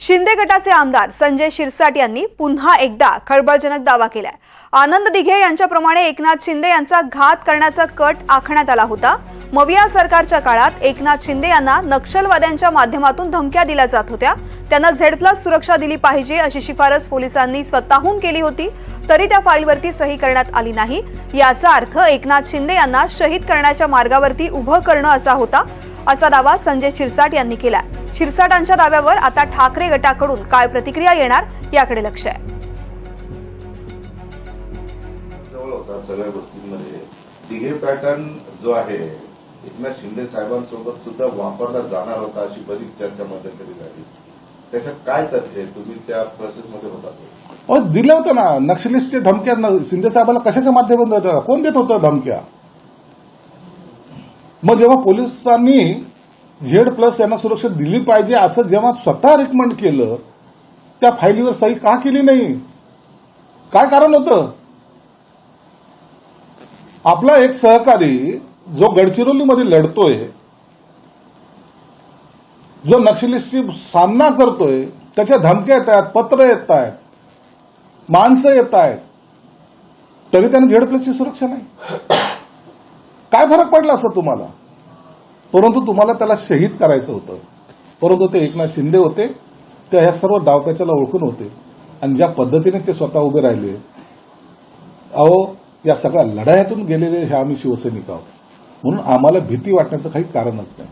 शिंदे गटाचे आमदार संजय शिरसाट यांनी पुन्हा एकदा खळबळजनक दावा केलाय। आनंद दिघे यांच्याप्रमाणे एकनाथ शिंदे यांचा घात करण्याचा कट आखण्यात आला होता। मविया सरकारच्या काळात एकनाथ शिंदे यांना नक्षलवाद्यांच्या माध्यमातून धमक्या दिल्या जात होत्या। त्यांना Z+ सुरक्षा दिली पाहिजे अशी शिफारस पोलिसांनी स्वतःहून केली होती, तरी त्या फाईलवरती सही करण्यात आली नाही। याचा अर्थ एकनाथ शिंदे यांना शहीद करण्याच्या मार्गावरती उभं करणं असा होता, असा दावा संजय शिरसाट यांनी केला। शिरसाटांच्या दाव्यावर आता ठाकरे गटाकडून काय प्रतिक्रिया येणार याकडे लक्ष आहे। सगळ्या गोष्टींमध्ये दिघे पॅटर्न जो आहे एकनाथ शिंदे साहेबांसोबत सुद्धा वापरला जाणार होता अशी बरीच चर्चा मध्यंतरी झाली। त्याच्यात काय तथ्य तुम्ही त्या प्रोसेसमध्ये होता? दिलं होतं ना नक्षलिस्टच्या धमक्या शिंदे साहेबांना कशाच्या माध्यमातून देतात? कोण देत होतं धमक्या? मग जेव्हा पोलिसांनी Z+ यांना सुरक्षा दिली पाहिजे असं जेव्हा स्वतः रिकमेंड केलं, त्या फाईलीवर सही का केली नाही? काय कारण होतं? आपला एक सहकारी जो गडचिरोलीमध्ये लढतोय, जो नक्षलिस्टची सामना करतोय, त्याच्या धमक्या येत आहेत, पत्र येत आहेत, माणसं येत आहेत, तरी त्याने Z+ची सुरक्षा नाही। काय फरक पडला असं तुम्हाला? परंतु तुम्हाला त्याला शहीद करायचं होतं, परंतु ते एकनाथ शिंदे होते, ते ह्या सर्व डावपेचाला ओळखून होते आणि ज्या पद्धतीने ते स्वतः उभे राहिले, या सगळ्या लढायातून गेलेले हे आम्ही शिवसैनिक आहोत, म्हणून आम्हाला भीती वाटण्याचं काही कारणच नाही।